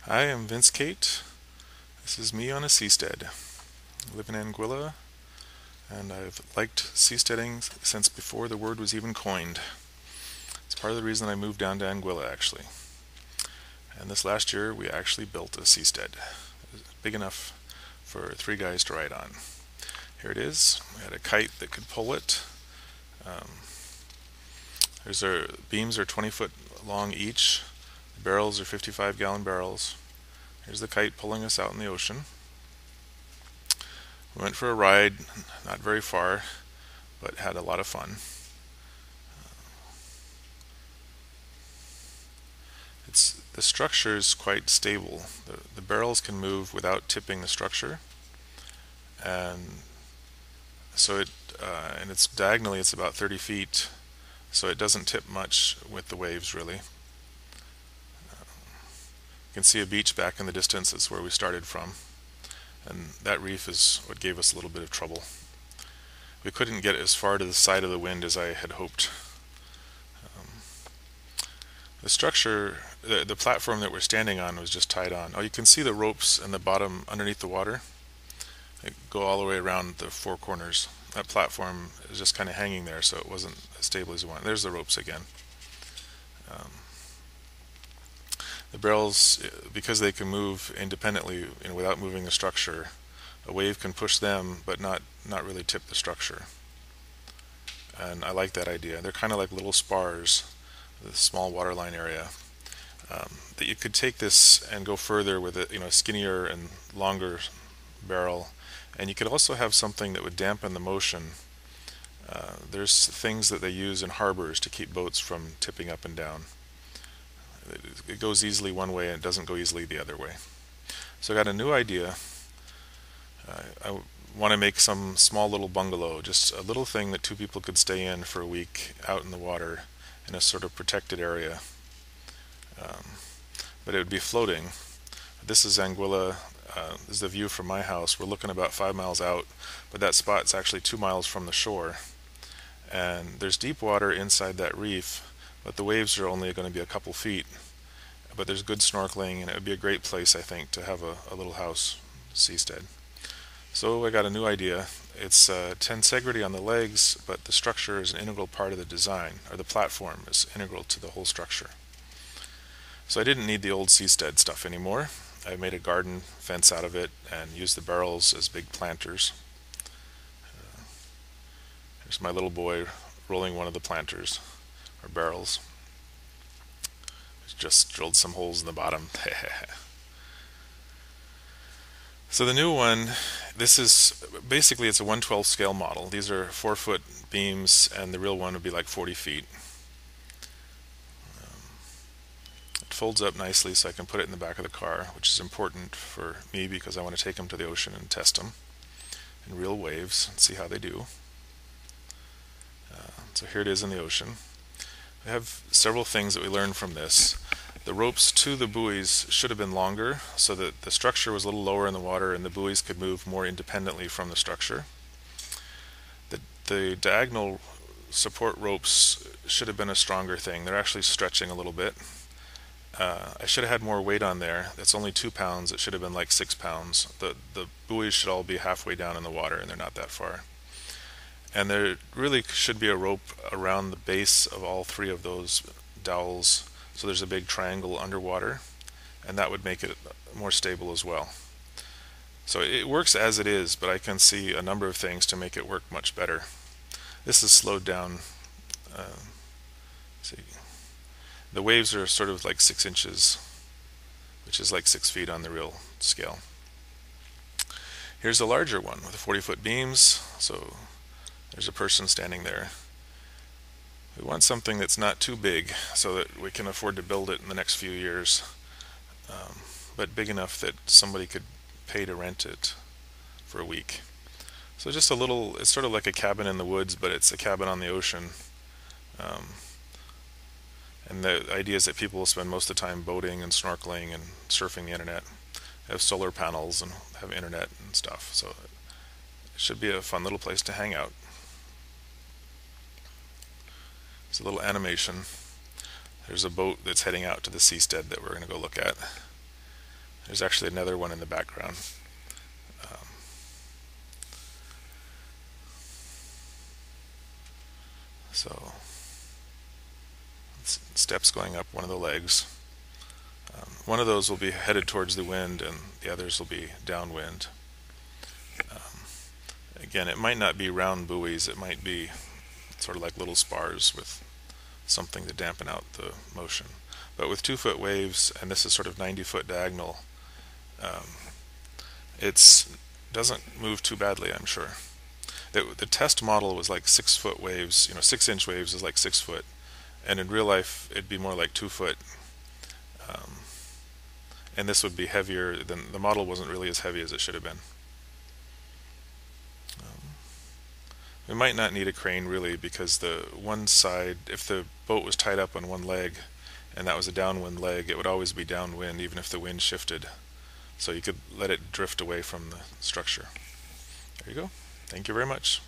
Hi, I'm Cate. This is me on a seastead. I live in Anguilla, and I've liked seasteading since before the word was even coined. It's part of the reason I moved down to Anguilla, actually. And this last year, we actually built a seastead. It was big enough for three guys to ride on. Here it is. We had a kite that could pull it. Um, there's our beams are 20 foot long each. The barrels are 55-gallon barrels. Here's the kite pulling us out in the ocean. We went for a ride, not very far, but had a lot of fun. The structure is quite stable. The barrels can move without tipping the structure, and so and it's diagonally it's about 30 feet, so it doesn't tip much with the waves really. You can see a beach back in the distance. That's where we started from, and that reef is what gave us a little bit of trouble. We couldn't get as far to the side of the wind as I had hoped. The structure, the platform that we're standing on was just tied on. Oh, you can see the ropes in the bottom underneath the water. They go all the way around the four corners. That platform is just kind of hanging there, so it wasn't as stable as we wanted. There's the ropes again. The barrels, because they can move independently without moving the structure, a wave can push them, but not really tip the structure. And I like that idea. They're kind of like little spars, the small waterline area. That you could take this and go further with a skinnier and longer barrel, and you could also have something that would dampen the motion. There's things that they use in harbors to keep boats from tipping up and down. It goes easily one way and it doesn't go easily the other way. So I got a new idea. I want to make some small little bungalow, just a little thing that two people could stay in for a week out in the water in a sort of protected area. But it would be floating. This is Anguilla. This is the view from my house. We're looking about 5 miles out, but that spot's actually 2 miles from the shore. And there's deep water inside that reef, but the waves are only going to be a couple feet. But there's good snorkeling, and it would be a great place, I think, to have a little house seastead. So I got a new idea. It's tensegrity on the legs, but the structure is an integral part of the design, or the platform is integral to the whole structure. So I didn't need the old seastead stuff anymore. I made a garden fence out of it and used the barrels as big planters. Here's my little boy rolling one of the planters, or barrels. Just drilled some holes in the bottom. So the new one, this is basically it's a 1/12 scale model. These are 4-foot beams, and the real one would be like 40 feet. It folds up nicely so I can put it in the back of the car, which is important for me because I want to take them to the ocean and test them in real waves and see how they do. So here it is in the ocean. We have several things that we learned from this. The ropes to the buoys should have been longer so that the structure was a little lower in the water and the buoys could move more independently from the structure. The diagonal support ropes should have been a stronger thing. They're actually stretching a little bit. I should have had more weight on there. That's only 2 pounds. It should have been like 6 pounds. The buoys should all be halfway down in the water, and they're not that far. And there really should be a rope around the base of all three of those dowels, so there's a big triangle underwater, and that would make it more stable as well. So it works as it is, but I can see a number of things to make it work much better. This is slowed down. See, the waves are sort of like 6 inches, which is like 6 feet on the real scale. Here's a larger one with 40-foot beams, so there's a person standing there. We want something that's not too big so that we can afford to build it in the next few years, but big enough that somebody could pay to rent it for a week. So just a little, it's sort of like a cabin in the woods, but it's a cabin on the ocean. And the idea is that people will spend most of the time boating and snorkeling and surfing the internet, have solar panels and have internet and stuff. So it should be a fun little place to hang out. It's a little animation. There's a boat that's heading out to the seastead that we're going to go look at. There's actually another one in the background. So steps going up one of the legs. One of those will be headed towards the wind and the others will be downwind. Again, it might not be round buoys, it might be sort of like little spars with something to dampen out the motion. But with 2-foot waves, and this is sort of 90-foot diagonal, it doesn't move too badly, I'm sure. The test model was like 6-foot waves, 6-inch waves is like 6 foot, and in real life it'd be more like 2 foot. And this would be heavier than the model wasn't really as heavy as it should have been. We might not need a crane really, because the one side, if the boat was tied up on one leg and that was a downwind leg, it would always be downwind even if the wind shifted. So you could let it drift away from the structure. There you go. Thank you very much.